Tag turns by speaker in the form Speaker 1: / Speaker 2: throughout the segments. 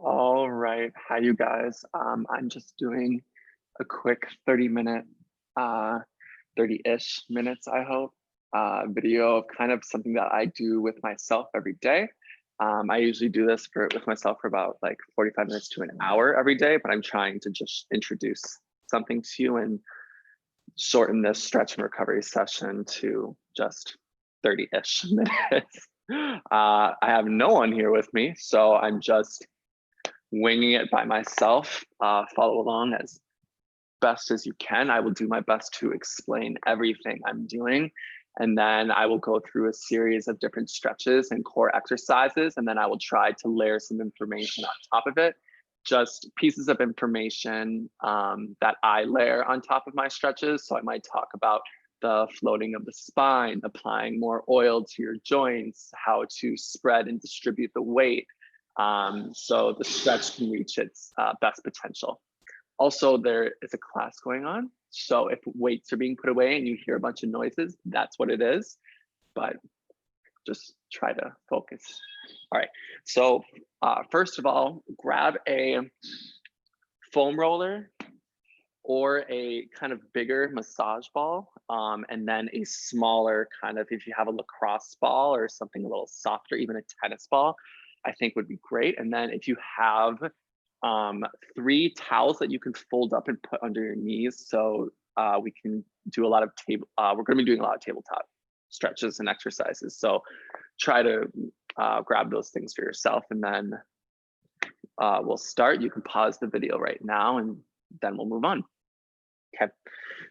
Speaker 1: All right. Hi, you guys. I'm just doing a quick 30-minute, 30-ish minutes, I hope, video of kind of something that I do with myself every day. I usually do this with myself for about like 45 minutes to an hour every day, but I'm trying to just introduce something to you and shorten this stretch and recovery session to just 30-ish minutes. I have no one here with me, so I'm just winging it by myself. Follow along as best as you can. I will do my best to explain everything I'm doing. And then I will go through a series of different stretches and core exercises. And then I will try to layer some information on top of it. Just pieces of information that I layer on top of my stretches. So I might talk about the floating of the spine, applying more oil to your joints, how to spread and distribute the weight, so the stretch can reach its best potential. Also, there is a class going on. So if weights are being put away and you hear a bunch of noises, that's what it is. But just try to focus. All right. So first of all, grab a foam roller or a kind of bigger massage ball, and then a smaller kind of, if you have a lacrosse ball or something a little softer, even a tennis ball, I think would be great. And then if you have 3 towels that you can fold up and put under your knees, so we can do a lot of table, we're gonna be doing a lot of tabletop stretches and exercises. So try to grab those things for yourself, and then we'll start. You can pause the video right now and then we'll move on. Okay,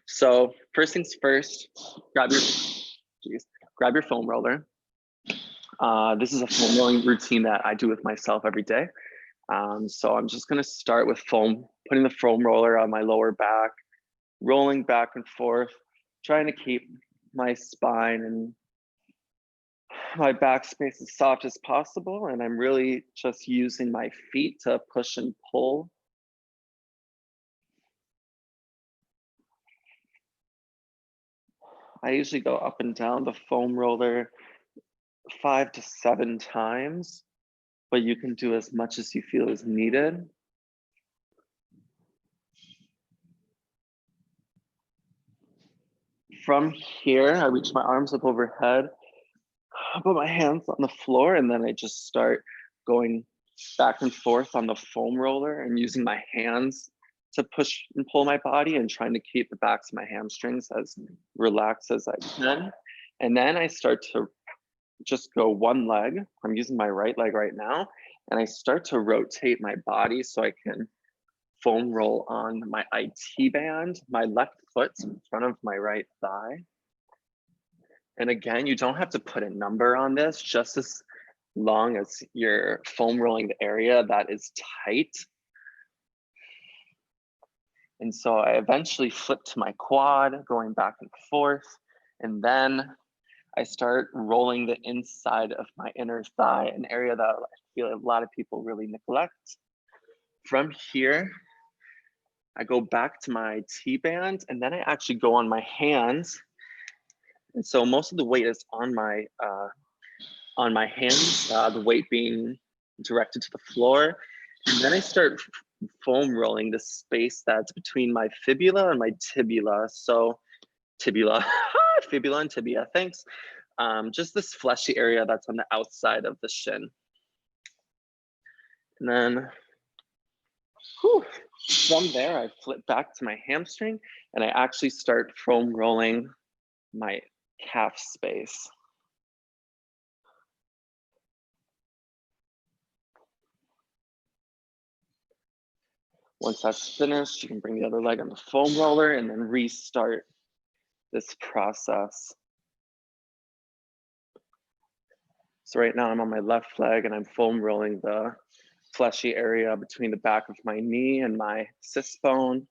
Speaker 1: so first things first, grab your foam roller. This is a foam rolling routine that I do with myself every day. So I'm just gonna start with putting the foam roller on my lower back, rolling back and forth, trying to keep my spine and my back space as soft as possible. And I'm really just using my feet to push and pull. I usually go up and down the foam roller 5 to 7 times, but you can do as much as you feel is needed. From here, I reach my arms up overhead, I put my hands on the floor, and then I just start going back and forth on the foam roller and using my hands to push and pull my body and trying to keep the backs of my hamstrings as relaxed as I can. And then I start to just go one leg. I'm using my right leg right now, and I start to rotate my body so I can foam roll on my IT band. My left foot's in front of my right thigh. And again, you don't have to put a number on this, just as long as you're foam rolling the area that is tight. And so I eventually flip to my quad, going back and forth. And then I start rolling the inside of my inner thigh, an area that I feel a lot of people really neglect. From here, I go back to my T-band, and then I actually go on my hands. And so most of the weight is on my hands, the weight being directed to the floor. And then I start foam rolling the space that's between my fibula and my tibula. So tibula, fibula and tibia, thanks. Just this fleshy area that's on the outside of the shin. And then from there, I flip back to my hamstring and I actually start foam rolling my calf space. Once that's finished, you can bring the other leg on the foam roller and then restart this process. So right now I'm on my left leg and I'm foam rolling the fleshy area between the back of my knee and my cyst bone,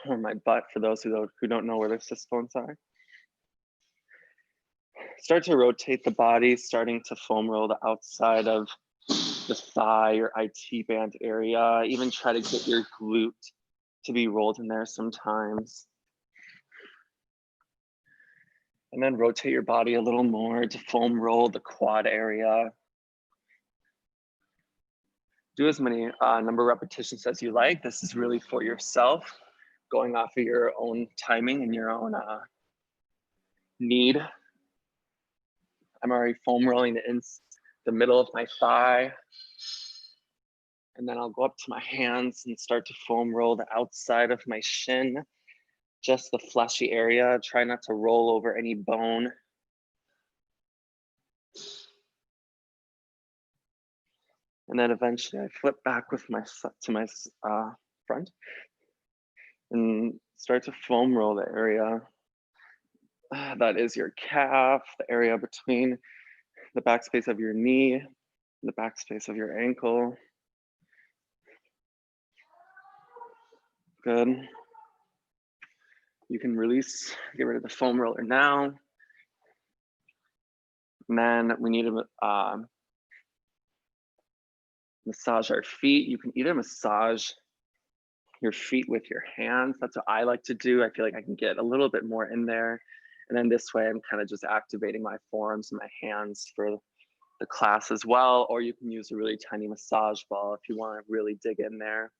Speaker 1: or my butt for those who don't know where their cyst bones are. Start to rotate the body, starting to foam roll the outside of the thigh or IT band area. Even try to get your glute to be rolled in there sometimes. And then rotate your body a little more to foam roll the quad area. Do as many number of repetitions as you like. This is really for yourself, going off of your own timing and your own need. I'm already foam rolling the middle of my thigh. And then I'll go up to my hands and start to foam roll the outside of my shin, just the fleshy area. Try not to roll over any bone. And then eventually I flip back with my front and start to foam roll the area. That is your calf, the area between the backspace of your knee, and the backspace of your ankle. Good. You can release, get rid of the foam roller now. And then we need to massage our feet. You can either massage your feet with your hands. That's what I like to do. I feel like I can get a little bit more in there. And then this way I'm kind of just activating my forearms and my hands for the class as well. Or you can use a really tiny massage ball if you want to really dig in there.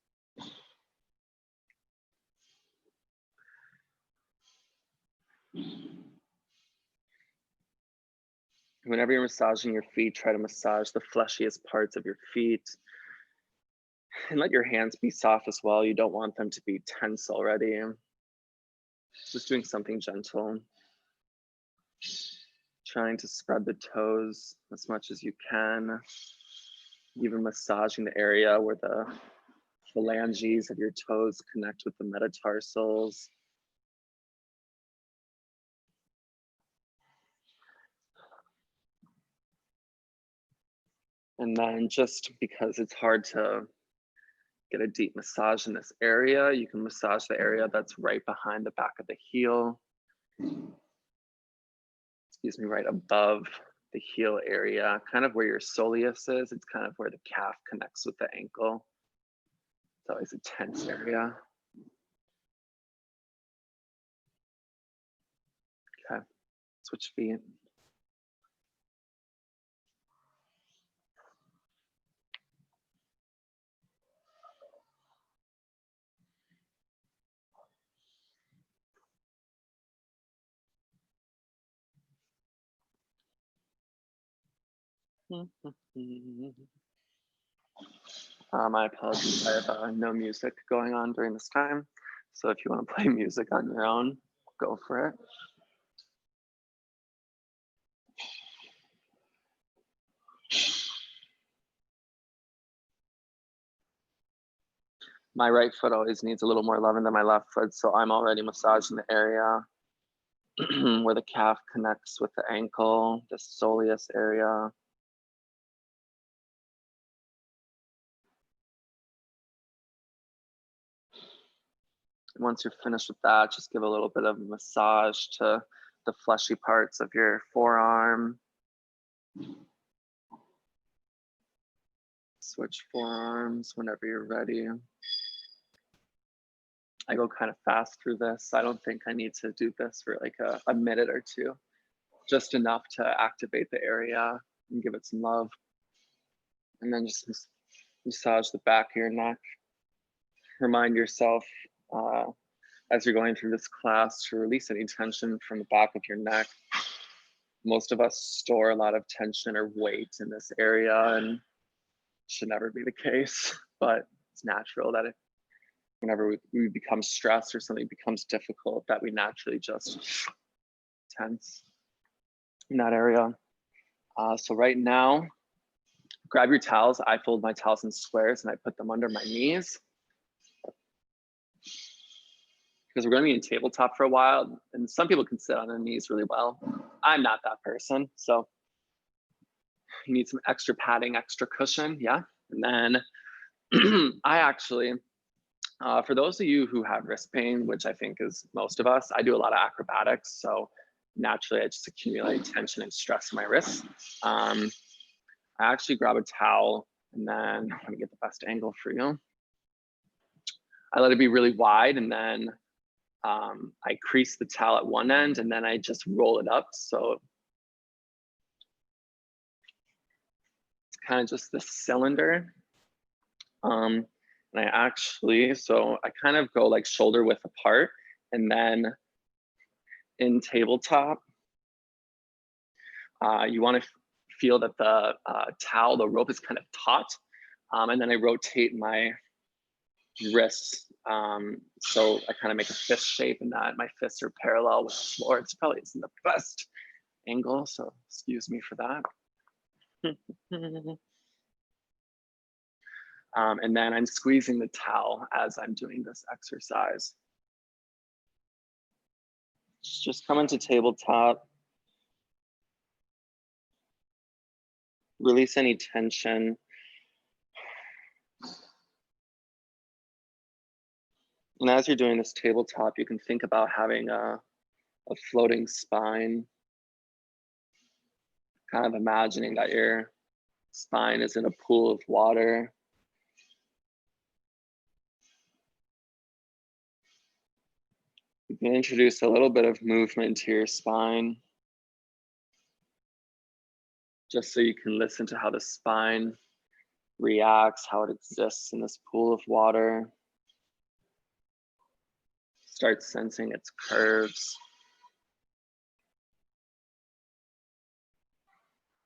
Speaker 1: Whenever you're massaging your feet, try to massage the fleshiest parts of your feet. And let your hands be soft as well. You don't want them to be tense already. Just doing something gentle. Trying to spread the toes as much as you can. Even massaging the area where the phalanges of your toes connect with the metatarsals. And then just because it's hard to get a deep massage in this area, you can massage the area that's right behind the back of the heel. Excuse me, right above the heel area, kind of where your soleus is. It's kind of where the calf connects with the ankle. It's always a tense area. Okay, switch feet. My apologies, I have no music going on during this time. So if you want to play music on your own, go for it. My right foot always needs a little more loving than my left foot, so I'm already massaging the area where the calf connects with the ankle, the soleus area. Once you're finished with that, just give a little bit of a massage to the fleshy parts of your forearm. Switch forearms whenever you're ready. I go kind of fast through this. I don't think I need to do this for like a minute or two, just enough to activate the area and give it some love. And then just massage the back of your neck. Remind yourself as you're going through this class to release any tension from the back of your neck. Most of us store a lot of tension or weight in this area, and should never be the case, but it's natural that whenever we become stressed or something becomes difficult, that we naturally just tense in that area. So right now, grab your towels. I fold my towels in squares and I put them under my knees. Because we're going to be in tabletop for a while, and some people can sit on their knees really well. I'm not that person, so you need some extra padding, extra cushion, yeah. And then I actually, for those of you who have wrist pain, which I think is most of us, I do a lot of acrobatics, so naturally I just accumulate tension and stress in my wrists. I actually grab a towel, and then let me get the best angle for you. I let it be really wide, and then I crease the towel at one end, and then I just roll it up. So it's kind of just this cylinder. And so I kind of go like shoulder width apart, and then in tabletop, you want to feel that the towel, the rope is kind of taut. And then I rotate my wrists. So I kind of make a fist shape, and that my fists are parallel with the floor. It's probably isn't the best angle, so excuse me for that. And then I'm squeezing the towel as I'm doing this exercise. Just come into tabletop. Release any tension. And as you're doing this tabletop, you can think about having a floating spine, kind of imagining that your spine is in a pool of water. You can introduce a little bit of movement to your spine, just so you can listen to how the spine reacts, how it exists in this pool of water. Start sensing its curves.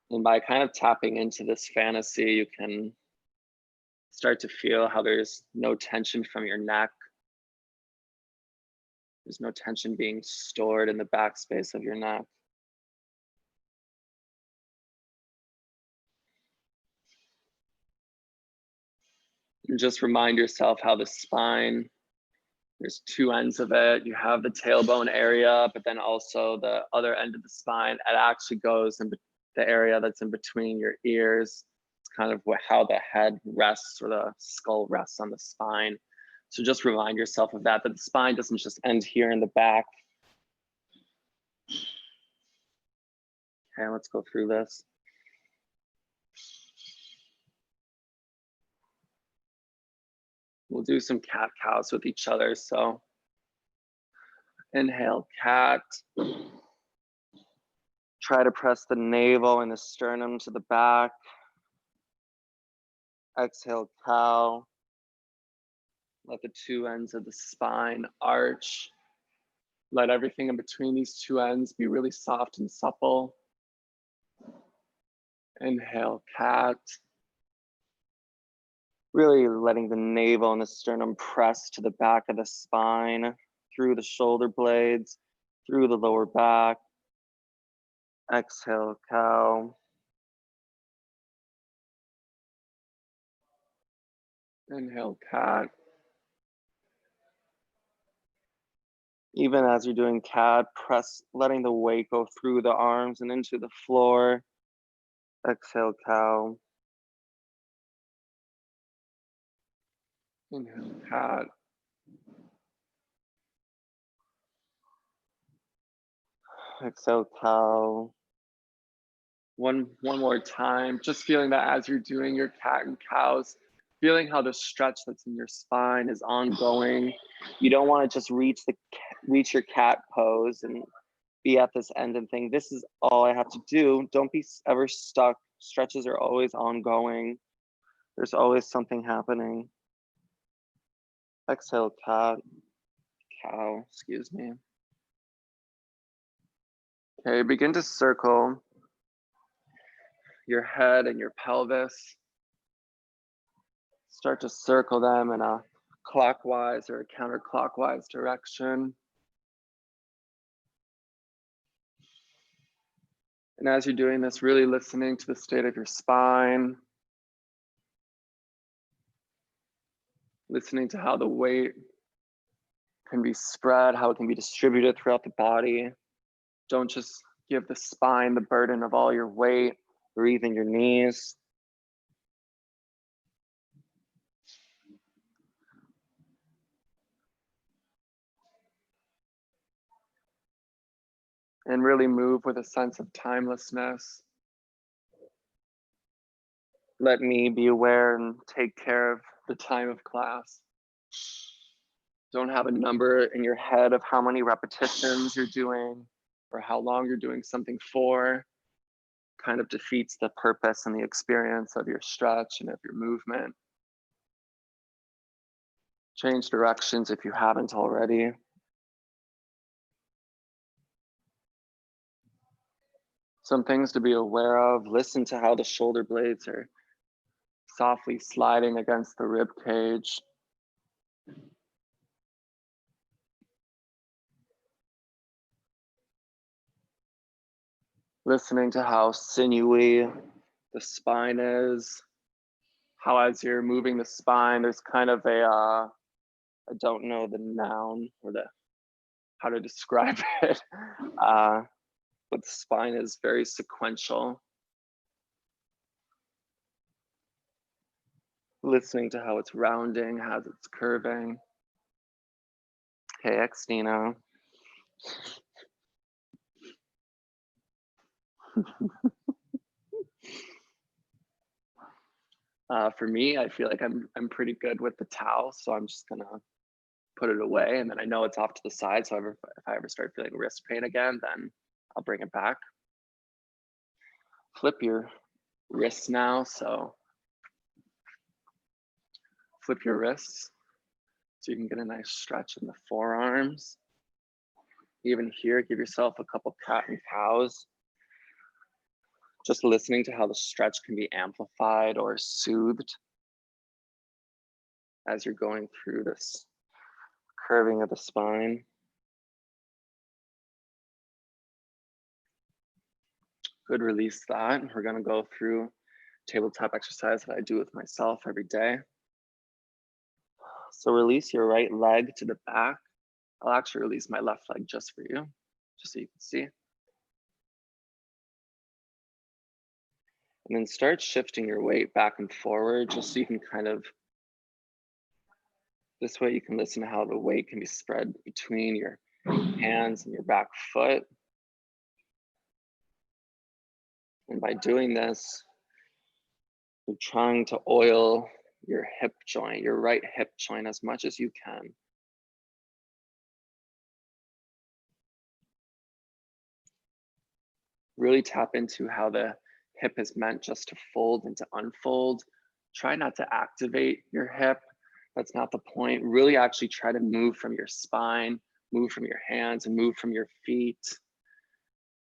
Speaker 1: And by kind of tapping into this fantasy, you can start to feel how there's no tension from your neck. There's no tension being stored in the backspace of your neck. And just remind yourself how the spine, there's two ends of it. You have the tailbone area, but then also the other end of the spine, it actually goes in the area that's in between your ears. It's kind of how the head rests, or the skull rests on the spine. So just remind yourself of that the spine doesn't just end here in the back. Okay, let's go through this. We'll do some cat-cows with each other. So inhale, cat. Try to press the navel and the sternum to the back. Exhale, cow. Let the two ends of the spine arch. Let everything in between these two ends be really soft and supple. Inhale, cat. Really letting the navel and the sternum press to the back of the spine, through the shoulder blades, through the lower back. Exhale, cow. Inhale, cat. Even as you're doing cat, press, letting the weight go through the arms and into the floor. Exhale, cow. Inhale, cat. Exhale, cow. One more time, just feeling that as you're doing your cat and cows, feeling how the stretch that's in your spine is ongoing. You don't want to just reach your cat pose and be at this end and think, this is all I have to do. Don't be ever stuck. Stretches are always ongoing. There's always something happening. Exhale, cat, cow, excuse me. Okay, begin to circle your head and your pelvis. Start to circle them in a clockwise or a counterclockwise direction. And as you're doing this, really listening to the state of your spine, listening to how the weight can be spread, how it can be distributed throughout the body. Don't just give the spine the burden of all your weight, or even your knees. And really move with a sense of timelessness. Let me be aware and take care of the time of class. Don't have a number in your head of how many repetitions you're doing or how long you're doing something for. Kind of defeats the purpose and the experience of your stretch and of your movement. Change directions if you haven't already. Some things to be aware of. Listen to how the shoulder blades are softly sliding against the rib cage. Listening to how sinewy the spine is. How as you're moving the spine, there's kind of a, I don't know the noun or how to describe it, but the spine is very sequential. Listening to how it's rounding, how it's curving. Hey, Xtina. For me, I feel like I'm pretty good with the towel, so I'm just gonna put it away, and then I know it's off to the side. So if I ever start feeling wrist pain again, then I'll bring it back. Flip your wrists now. So flip your wrists so you can get a nice stretch in the forearms. Even here, give yourself a couple cat and cows. Just listening to how the stretch can be amplified or soothed as you're going through this curving of the spine. Good, release that. We're gonna go through tabletop exercise that I do with myself every day. So release your right leg to the back. I'll actually release my left leg just for you, just so you can see. And then start shifting your weight back and forward, just so you can kind of, this way you can listen to how the weight can be spread between your hands and your back foot. And by doing this, you're trying to oil your hip joint, your right hip joint, as much as you can. Really tap into how the hip is meant just to fold and to unfold. Try not to activate your hip. That's not the point. Really actually try to move from your spine, move from your hands, and move from your feet.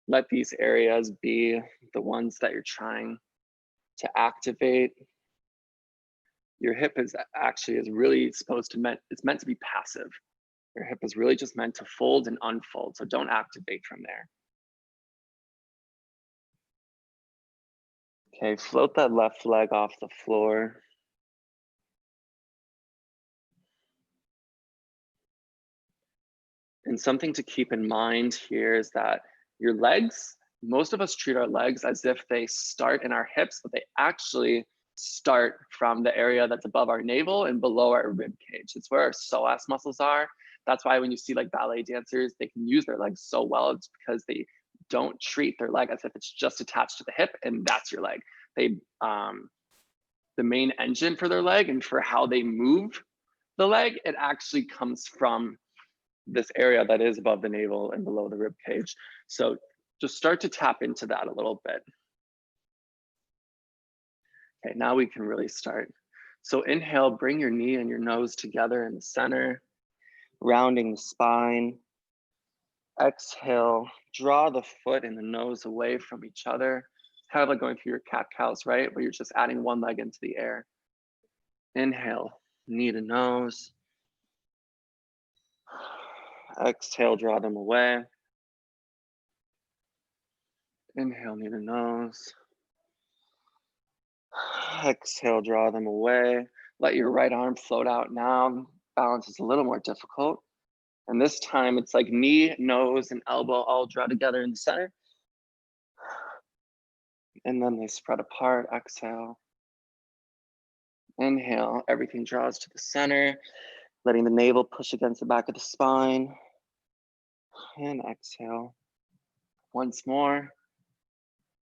Speaker 1: Let these areas be the ones that you're trying to activate. Your hip is really it's meant to be passive. Your hip is really just meant to fold and unfold. So don't activate from there. Okay, float that left leg off the floor. And something to keep in mind here is that your legs, most of us treat our legs as if they start in our hips, but they actually start from the area that's above our navel and below our rib cage. It's where our psoas muscles are. That's why when you see like ballet dancers, they can use their legs so well. It's because they don't treat their leg as if it's just attached to the hip and that's your leg. They, the main engine for their leg and for how they move the leg, it actually comes from this area that is above the navel and below the rib cage. So just start to tap into that a little bit. Okay, now we can really start. So inhale, bring your knee and your nose together in the center, rounding the spine. Exhale, draw the foot and the nose away from each other. Kind of like going through your cat-cows, right? Where you're just adding one leg into the air. Inhale, knee to nose. Exhale, draw them away. Inhale, knee to nose. Exhale, draw them away. Let your right arm float out now. Balance is a little more difficult. And this time it's like knee, nose, and elbow all draw together in the center. And then they spread apart. Exhale. Inhale, everything draws to the center, letting the navel push against the back of the spine. And exhale. Once more.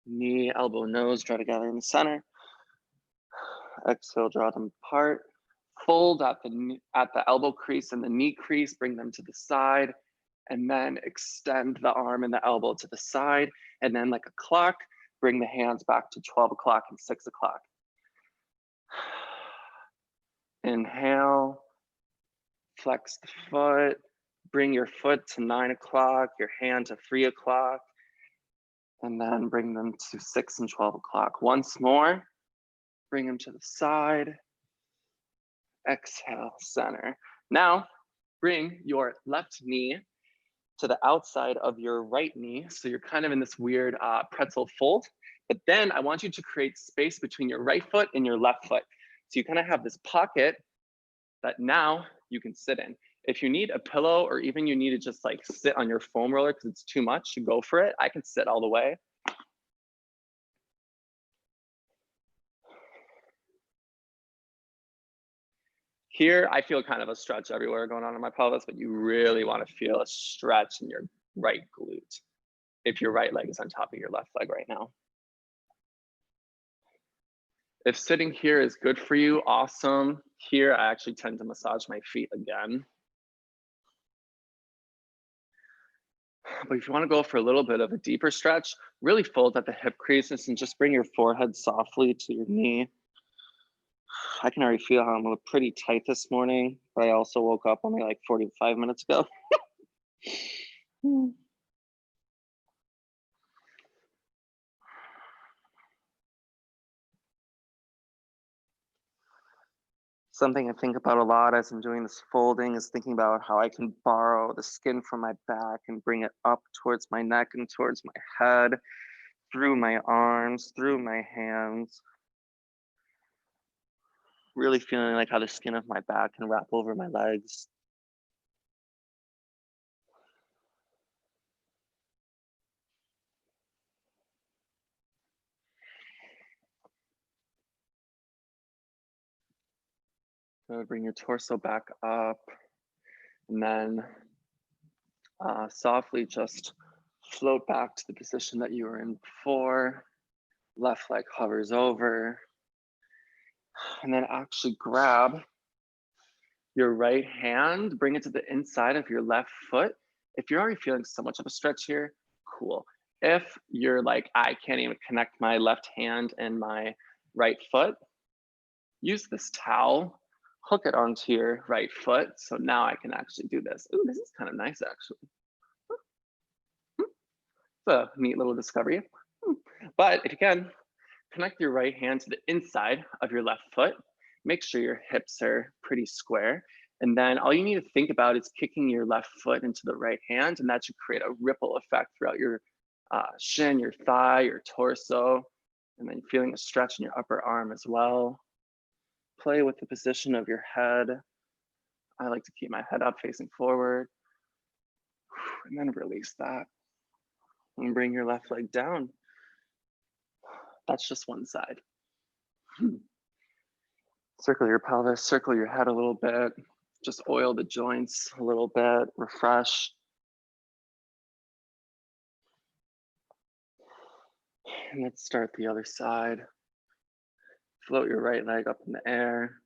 Speaker 1: Knee, elbow, nose draw together in the center. Exhale, draw them apart. Fold at the elbow crease and the knee crease, bring them to the side, and then extend the arm and the elbow to the side. And then like a clock, bring the hands back to 12 o'clock and 6 o'clock. Inhale, Flex the foot, bring your foot to 9 o'clock, your hand to 3 o'clock, and then bring them to 6 and 12 o'clock. Once more, bring them to the side. Exhale, center. Now, bring your left knee to the outside of your right knee. So you're kind of in this weird pretzel fold. But then I want you to create space between your right foot and your left foot. So you kind of have this pocket that now you can sit in. If you need a pillow or even you need to just like sit on your foam roller because it's too much, you go for it. I can sit all the way. Here, I feel kind of a stretch everywhere going on in my pelvis, but you really want to feel a stretch in your right glute if your right leg is on top of your left leg right now. If sitting here is good for you, awesome. Here, I actually tend to massage my feet again. But if you want to go for a little bit of a deeper stretch, really fold at the hip creases and just bring your forehead softly to your knee. I can already feel how I'm pretty tight this morning, but I also woke up only like 45 minutes ago. Something I think about a lot as I'm doing this folding is thinking about how I can borrow the skin from my back and bring it up towards my neck and towards my head, through my arms, through my hands. Really feeling like how the skin of my back can wrap over my legs. So bring your torso back up and then softly just float back to the position that you were in before. Left leg hovers over. And then actually grab your right hand, bring it to the inside of your left foot. If you're already feeling so much of a stretch here, cool. If you're like, I can't even connect my left hand and my right foot, use this towel, hook it onto your right foot. So now I can actually do this. Ooh, this is kind of nice actually. It's a neat little discovery. But if you can, connect your right hand to the inside of your left foot. Make sure your hips are pretty square. And then all you need to think about is kicking your left foot into the right hand, and that should create a ripple effect throughout your shin, your thigh, your torso, and then feeling a stretch in your upper arm as well. Play with the position of your head. I like to keep my head up facing forward, and then release that. And bring your left leg down. That's just one side. Circle your pelvis, circle your head a little bit. Just oil the joints a little bit, refresh. And let's start the other side. Float your right leg up in the air.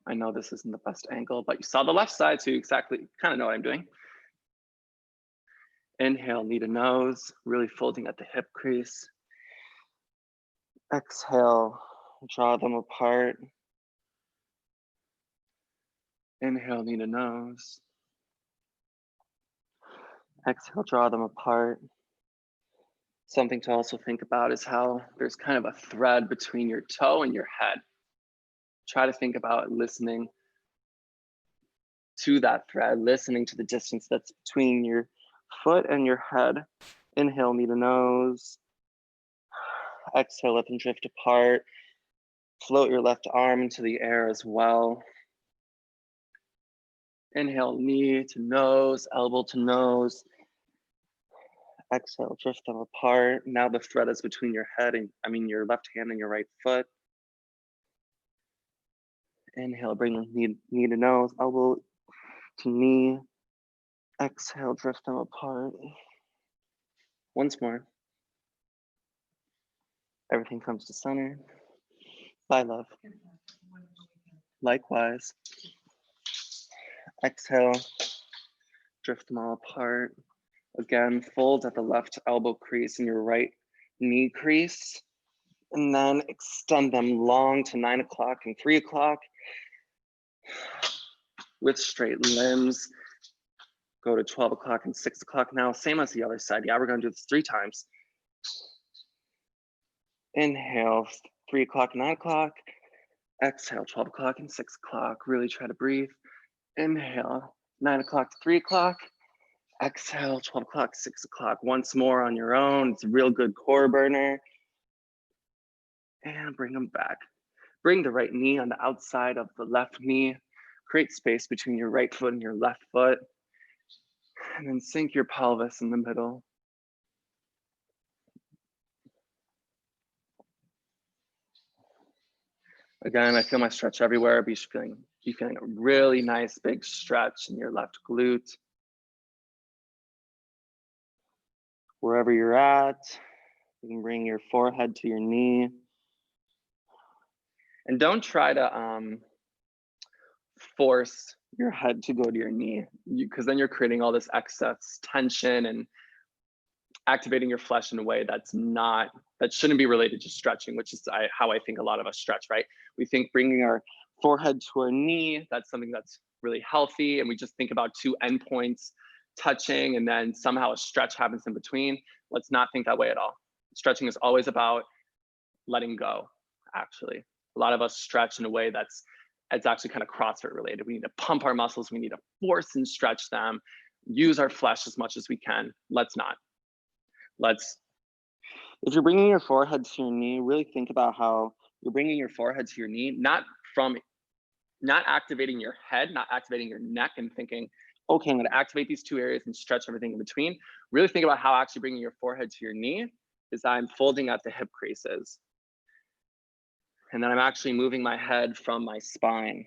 Speaker 1: I know this isn't the best angle, but you saw the left side, so you exactly kind of know what I'm doing. Inhale, knee to nose, really folding at the hip crease. Exhale, draw them apart. Inhale, knee to nose. Exhale, draw them apart. Something to also think about is how there's kind of a thread between your toe and your head. Try to think about listening to that thread, listening to the distance that's between your foot and your head. Inhale, knee to nose. Exhale, let them drift apart. Float your left arm into the air as well. Inhale, knee to nose, elbow to nose. Exhale, drift them apart. Now the thread is between your head and, your left hand and your right foot. Inhale, bring knee to nose, elbow to knee. Exhale, drift them apart. Once more. Everything comes to center. Bye, love. Likewise. Exhale, drift them all apart. Again, fold at the left elbow crease and your right knee crease. And then extend them long to 9 o'clock and 3 o'clock. With straight limbs. Go to 12 o'clock and 6 o'clock now. Same as the other side. Yeah, we're gonna do this 3 times. Inhale, 3 o'clock, 9 o'clock. Exhale, 12 o'clock and 6 o'clock. Really try to breathe. Inhale, 9 o'clock to 3 o'clock. Exhale, 12 o'clock, 6 o'clock. Once more on your own. It's a real good core burner. And bring them back. Bring the right knee on the outside of the left knee. Create space between your right foot and your left foot. And then sink your pelvis in the middle. Again, I feel my stretch everywhere. Be feeling a really nice big stretch in your left glute. Wherever you're at, you can bring your forehead to your knee. And don't try to force your head to go to your knee, because then you're creating all this excess tension and activating your flesh in a way that shouldn't be related to stretching, which is how I think a lot of us stretch, right? We think bringing our forehead to our knee, that's something that's really healthy. And we just think about 2 endpoints touching and then somehow a stretch happens in between. Let's not think that way at all. Stretching is always about letting go, actually. A lot of us stretch in a way it's actually kind of CrossFit related. We need to pump our muscles. We need to force and stretch them, use our flesh as much as we can. Let's not. If you're bringing your forehead to your knee, really think about how you're bringing your forehead to your knee, not activating your head, not activating your neck and thinking, okay, I'm going to activate these 2 areas and stretch everything in between. Really think about how actually bringing your forehead to your knee is I'm folding at the hip creases. And then I'm actually moving my head from my spine.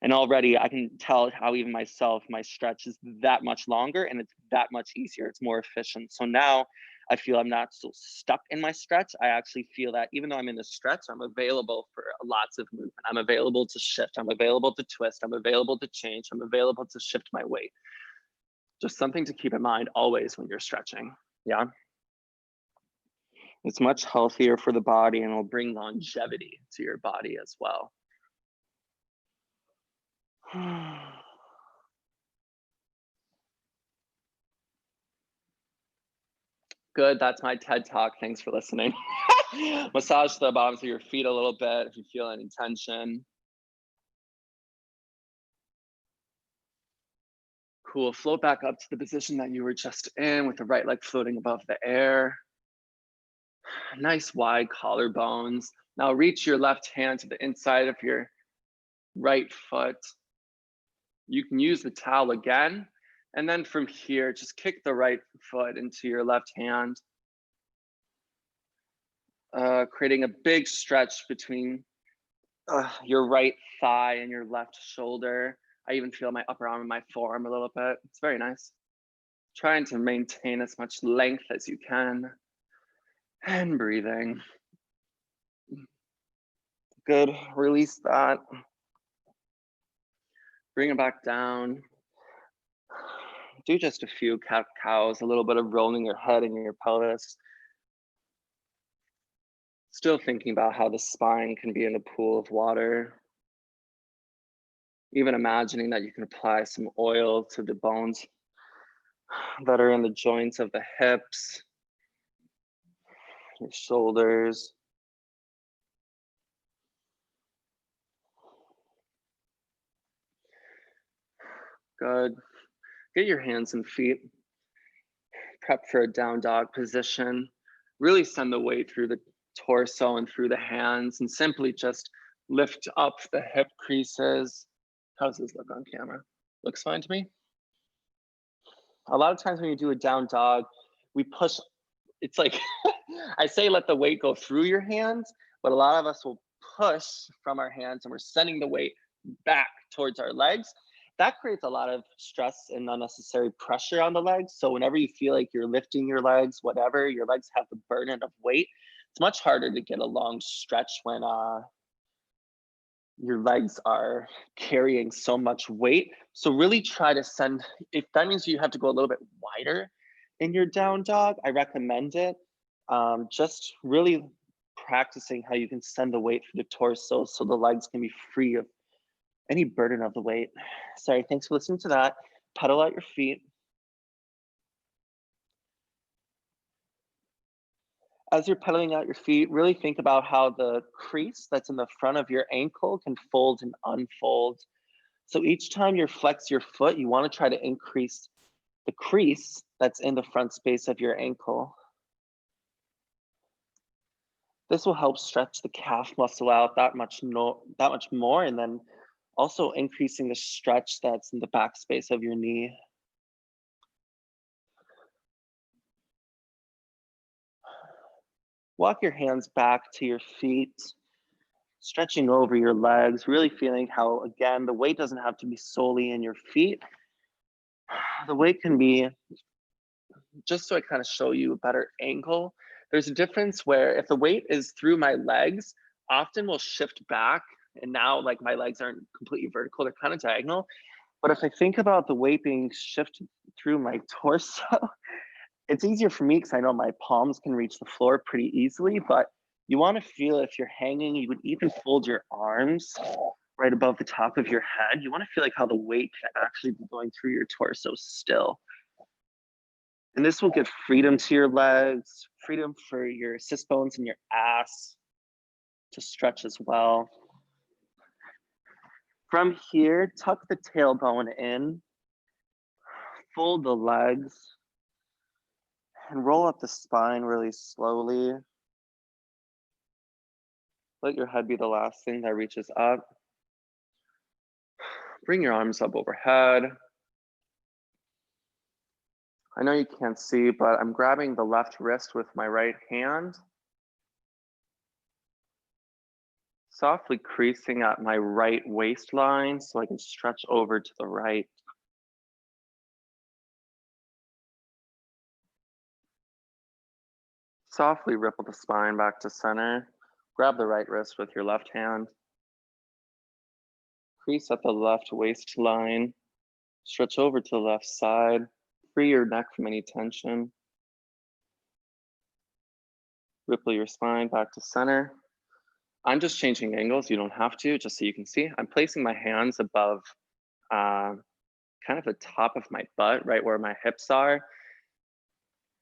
Speaker 1: And already I can tell how even myself, my stretch is that much longer and it's that much easier. It's more efficient. So now I feel I'm not so stuck in my stretch. I actually feel that even though I'm in the stretch, I'm available for lots of movement. I'm available to shift. I'm available to twist. I'm available to change. I'm available to shift my weight. Just something to keep in mind always when you're stretching. Yeah. It's much healthier for the body and will bring longevity to your body as well. Good, that's my TED Talk. Thanks for listening. Massage the bottoms of your feet a little bit if you feel any tension. Cool, float back up to the position that you were just in with the right leg floating above the air. Nice wide collarbones. Now reach your left hand to the inside of your right foot. You can use the towel again. And then from here, just kick the right foot into your left hand. Creating a big stretch between your right thigh and your left shoulder. I even feel my upper arm and my forearm a little bit. It's very nice. Trying to maintain as much length as you can. And breathing. Good, release that. Bring it back down. Do just a few cat-cows, a little bit of rolling your head and your pelvis. Still thinking about how the spine can be in a pool of water. Even imagining that you can apply some oil to the bones that are in the joints of the hips, your shoulders. Good. Get your hands and feet. Prep for a down dog position. Really send the weight through the torso and through the hands and simply just lift up the hip creases. How does this look on camera? Looks fine to me. A lot of times when you do a down dog, we push, it's like, I say let the weight go through your hands, but a lot of us will push from our hands and we're sending the weight back towards our legs. That creates a lot of stress and unnecessary pressure on the legs. So whenever you feel like you're lifting your legs, whatever, your legs have the burden of weight, it's much harder to get a long stretch when your legs are carrying so much weight. So really try to send, if that means you have to go a little bit wider in your down dog, I recommend it. Just really practicing how you can send the weight through the torso so the legs can be free of
Speaker 2: any burden of the weight. Sorry, thanks for listening to that. Pedal out your feet. As you're pedaling out your feet, really think about how the crease that's in the front of your ankle can fold and unfold. So each time you flex your foot, you want to try to increase the crease that's in the front space of your ankle. This will help stretch the calf muscle out that much more, and then also increasing the stretch that's in the back space of your knee. Walk your hands back to your feet, stretching over your legs, really feeling how, again, the weight doesn't have to be solely in your feet. The weight can be, just so I kind of show you a better angle, there's a difference where if the weight is through my legs, often we'll shift back, and now like my legs aren't completely vertical, they're kind of diagonal. But if I think about the weight being shifted through my torso, it's easier for me because I know my palms can reach the floor pretty easily, but you want to feel if you're hanging, you would even fold your arms right above the top of your head. You want to feel like how the weight can actually be going through your torso still. And this will give freedom to your legs, freedom for your assist bones and your ass to stretch as well. From here, tuck the tailbone in, fold the legs, and roll up the spine really slowly. Let your head be the last thing that reaches up. Bring your arms up overhead. I know you can't see, but I'm grabbing the left wrist with my right hand, softly creasing at my right waistline so I can stretch over to the right. Softly ripple the spine back to center. Grab the right wrist with your left hand. Crease at the left waistline. Stretch over to the left side. Free your neck from any tension. Ripple your spine back to center. I'm just changing angles. You don't have to, just so you can see. I'm placing my hands above kind of the top of my butt, right where my hips are.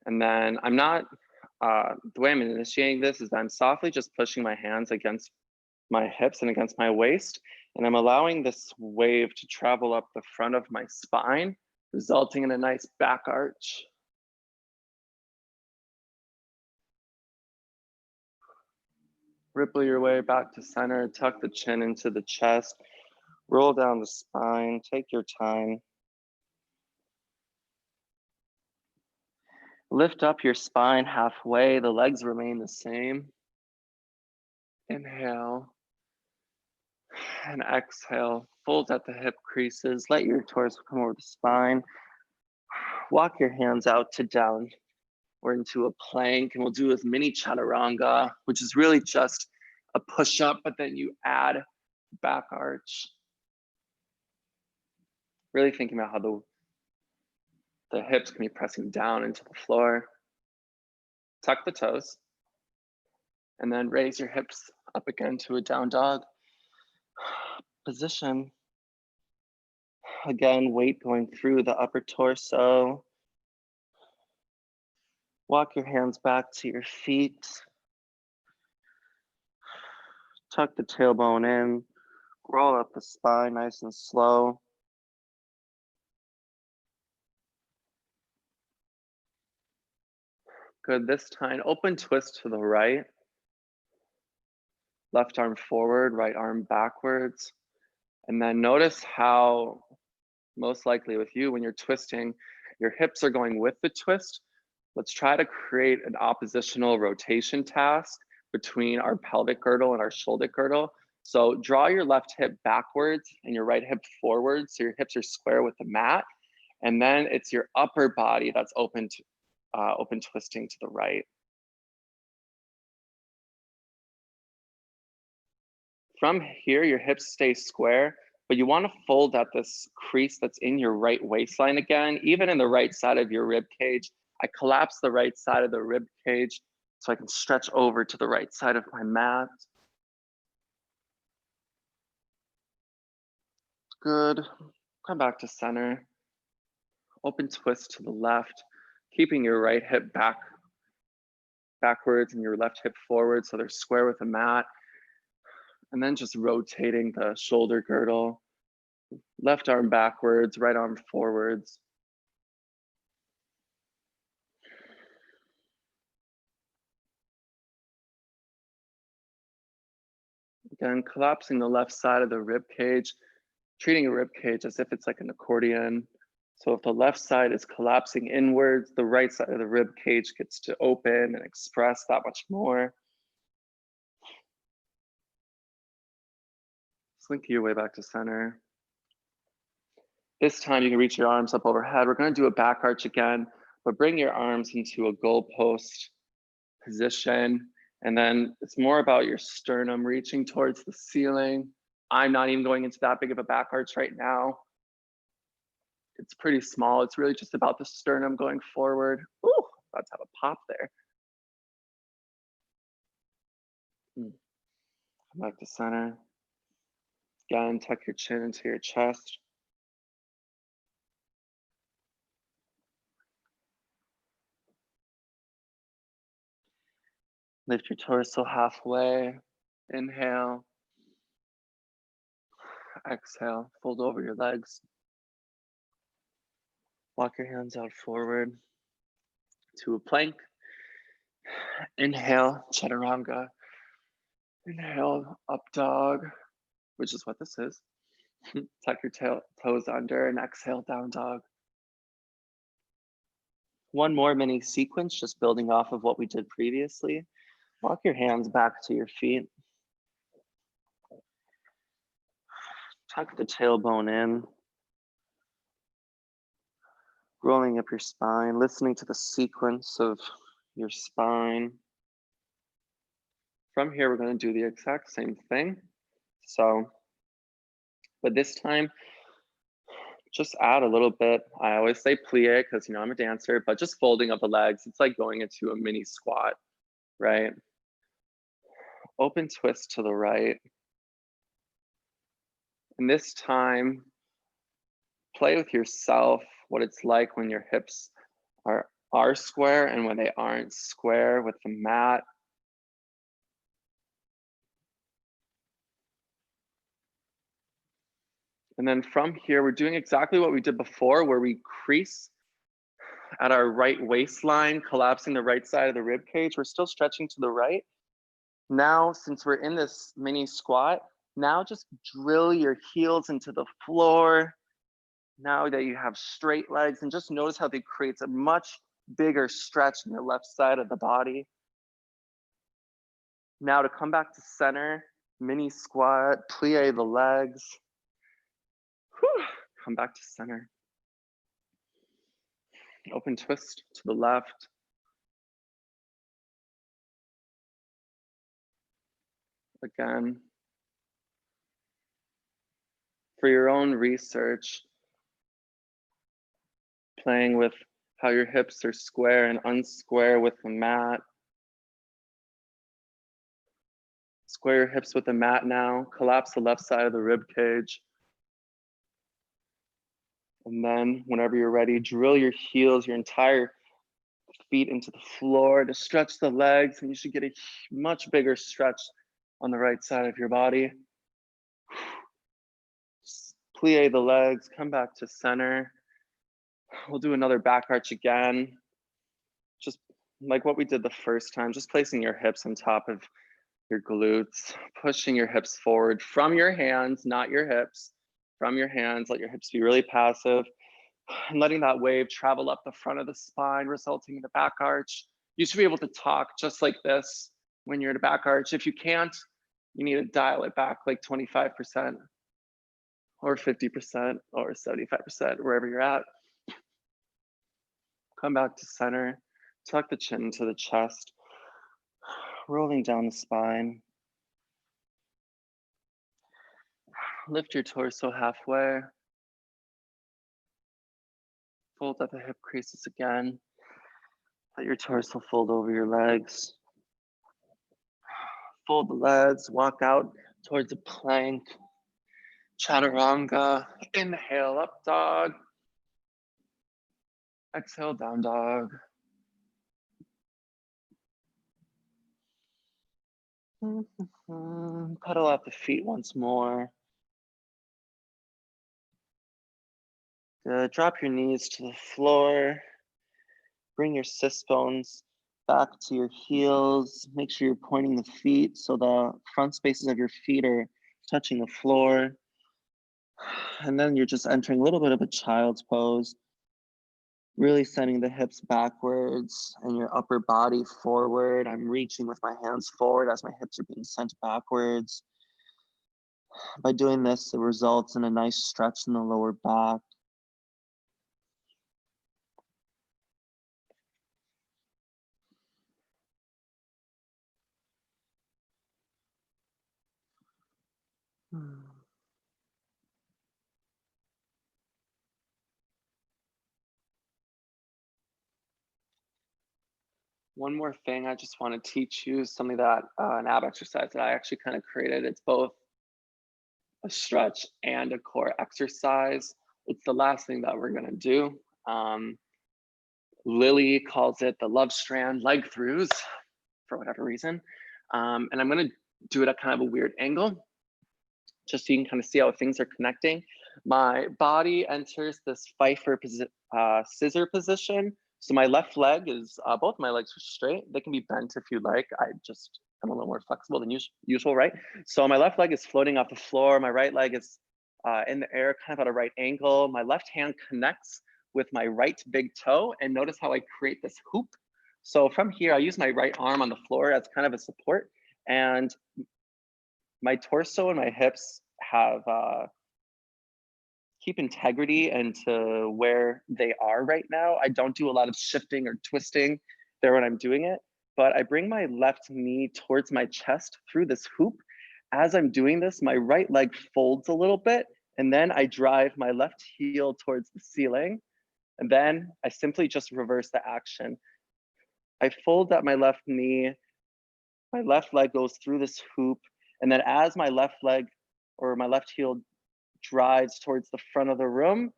Speaker 2: And then I'm not, the way I'm initiating this is I'm softly just pushing my hands against my hips and against my waist. And I'm allowing this wave to travel up the front of my spine, resulting in a nice back arch. Ripple your way back to center, tuck the chin into the chest, roll down the spine, take your time. Lift up your spine halfway, the legs remain the same. Inhale and exhale, fold at the hip creases, let your torso come over the spine. Walk your hands out to down or into a plank, and we'll do a mini chaturanga, which is really just a push up, but then you add back arch. Really thinking about how the hips can be pressing down into the floor. Tuck the toes, and then raise your hips up again to a down dog position. Again, weight going through the upper torso. Walk your hands back to your feet. Tuck the tailbone in. Roll up the spine nice and slow. Good, this time, open twist to the right. Left arm forward, right arm backwards. And then notice how, most likely with you, when you're twisting, your hips are going with the twist. Let's try to create an oppositional rotation task between our pelvic girdle and our shoulder girdle. So draw your left hip backwards and your right hip forward, so your hips are square with the mat. And then it's your upper body that's open twisting to the right. From here, your hips stay square, but you want to fold at this crease that's in your right waistline again, even in the right side of your rib cage. I collapse the right side of the rib cage so I can stretch over to the right side of my mat.
Speaker 1: Good. Come back to center. Open twist to the left, keeping your right hip backwards and your left hip forward so they're square with the mat. And then just rotating the shoulder girdle. Left arm backwards, right arm forwards. Again, collapsing the left side of the rib cage, treating a rib cage as if it's like an accordion. So if the left side is collapsing inwards, the right side of the rib cage gets to open and express that much more. Slinky your way back to center. This time you can reach your arms up overhead. We're going to do a back arch again, but bring your arms into a goalpost position. And then it's more about your sternum reaching towards the ceiling. I'm not even going into that big of a back arch right now. It's pretty small. It's really just about the sternum going forward. Ooh, about to have a pop there. Come back to center. Again, tuck your chin into your chest. Lift your torso halfway. Inhale. Exhale, fold over your legs. Walk your hands out forward to a plank. Inhale, chaturanga. Inhale, up dog, which is what this is. Tuck your toes under and exhale, down dog. One more mini sequence, just building off of what we did previously. Walk your hands back to your feet. Tuck the tailbone in. Rolling up your spine, listening to the sequence of your spine. From here, we're going to do the exact same thing. So, but this time, just add a little bit. I always say plie because, I'm a dancer, but just folding of the legs. It's like going into a mini squat, right? Open twist to the right. And this time, play with yourself what it's like when your hips are square and when they aren't square with the mat. And then from here, we're doing exactly what we did before, where we crease at our right waistline, collapsing the right side of the rib cage. We're still stretching to the right. Now, since we're in this mini squat, now just drill your heels into the floor. Now that you have straight legs, and just notice how they create a much bigger stretch in the left side of the body. Now to come back to center, mini squat, plie the legs. Whew. Come back to center. Open twist to the left. Again, for your own research, playing with how your hips are square and unsquare with the mat. Square your hips with the mat now. Collapse the left side of the rib cage. And then whenever you're ready, drill your heels, your entire feet into the floor to stretch the legs, and you should get a much bigger stretch on the right side of your body. Just plie the legs, come back to center. We'll do another back arch again. Just like what we did the first time, just placing your hips on top of your glutes, pushing your hips forward from your hands, not your hips. From your hands, let your hips be really passive, and letting that wave travel up the front of the spine, resulting in the back arch. You should be able to talk just like this when you're in a back arch. If you can't, you need to dial it back like 25% or 50% or 75%, wherever you're at. Come back to center, tuck the chin into the chest, rolling down the spine. Lift your torso halfway. Fold at the hip creases again. Let your torso fold over your legs. Fold the legs, walk out towards a plank. Chaturanga. Inhale, up dog. Exhale, down dog.
Speaker 2: Pedal out the feet once more. Good. Drop your knees to the floor. Bring your sits bones back to your heels. Make sure you're pointing the feet so the front spaces of your feet are touching the floor. And then you're just entering a little bit of a child's pose. Really sending the hips backwards and your upper body forward. I'm reaching with my hands forward as my hips are being sent backwards. By doing this, it results in a nice stretch in the lower back.
Speaker 1: One more thing I just want to teach you, something that an ab exercise that I actually kind of created. It's both a stretch and a core exercise. It's the last thing that we're going to do. Lily calls it the love strand leg throughs for whatever reason. And I'm going to do it at kind of a weird angle, just so you can kind of see how things are connecting. My body enters this Pfeiffer scissor position. So my left leg is, both my legs are straight. They can be bent if you like. I'm a little more flexible than usual, right? So my left leg is floating off the floor. My right leg is in the air, kind of at a right angle. My left hand connects with my right big toe. And notice how I create this hoop. So from here, I use my right arm on the floor as kind of a support. And my torso and my hips have keep integrity into where they are right now. I don't do a lot of shifting or twisting there when I'm doing it, but I bring my left knee towards my chest through this hoop. As I'm doing this, my right leg folds a little bit, and then I drive my left heel towards the ceiling, and then I simply just reverse the action. I fold at my left knee, my left leg goes through this hoop, and then as my left leg or my left heel drives towards the front of the room,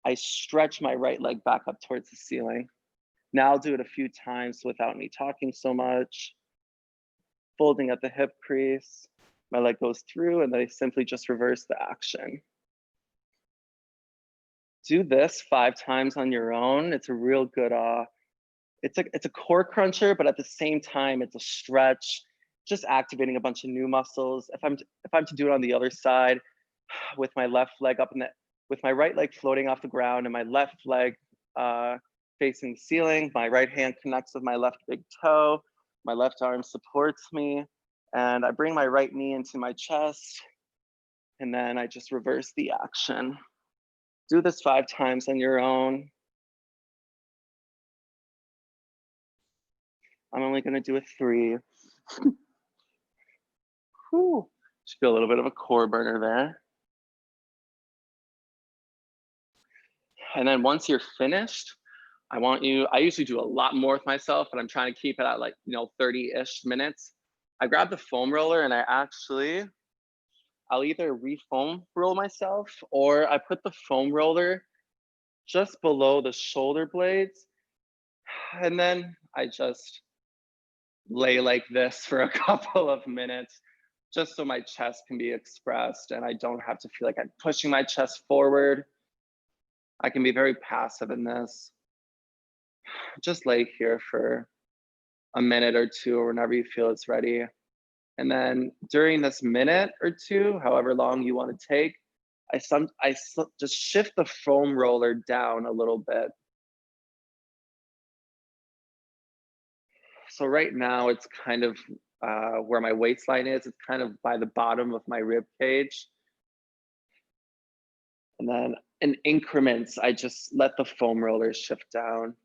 Speaker 1: I stretch my right leg back up towards the ceiling. Now I'll do it a few times without me talking so much. Folding at the hip crease, my leg goes through, and then I simply just reverse the action. Do this 5 times on your own. It's a real good, it's a core cruncher, but at the same time, it's a stretch, just activating a bunch of new muscles. If I'm to do it on the other side, with my left leg up in the, with my right leg floating off the ground and my left leg facing the ceiling, my right hand connects with my left big toe, my left arm supports me, and I bring my right knee into my chest, and then I just reverse the action. Do this 5 times on your own. I'm only gonna do a 3. Whew. Just feel a little bit of a core burner there. And then once you're finished, I usually do a lot more with myself, but I'm trying to keep it at like, 30-ish minutes. I grab the foam roller and I'll either re-foam roll myself, or I put the foam roller just below the shoulder blades. And then I just lay like this for a couple of minutes, just so my chest can be expressed and I don't have to feel like I'm pushing my chest forward. I can be very passive in this. Just lay here for a minute or two, or whenever you feel it's ready. And then during this minute or two, however long you want to take, just shift the foam roller down a little bit. So right now it's kind of where my waistline is. It's kind of by the bottom of my rib cage. And then in increments, I just let the foam roller shift down.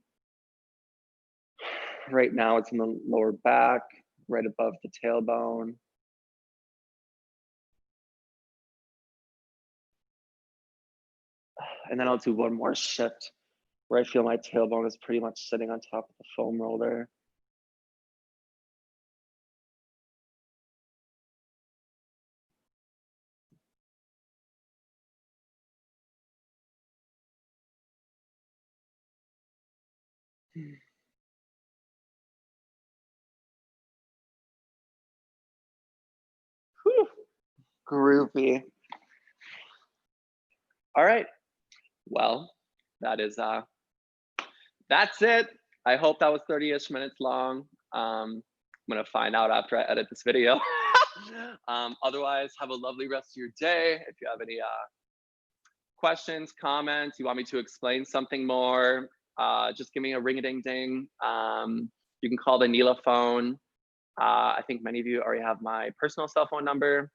Speaker 1: Right now it's in the lower back, right above the tailbone. And then I'll do one more shift where I feel my tailbone is pretty much sitting on top of the foam roller.
Speaker 2: Whew. Groovy.
Speaker 1: All right. Well, that's it. I hope that was 30-ish minutes long. I'm gonna find out after I edit this video. Otherwise, have a lovely rest of your day. If you have any questions, comments, you want me to explain something more, just give me a ring-a-ding-ding. You can call the Neela phone. I think many of you already have my personal cell phone number,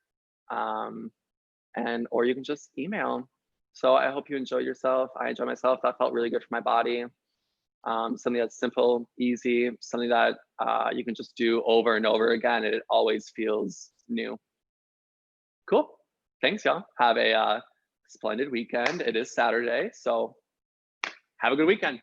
Speaker 1: or you can just email. So I hope you enjoy yourself. I enjoy myself. That felt really good for my body. Something that's simple, easy, something that you can just do over and over again. And it always feels new. Cool. Thanks, y'all. Have a splendid weekend. It is Saturday, so have a good weekend.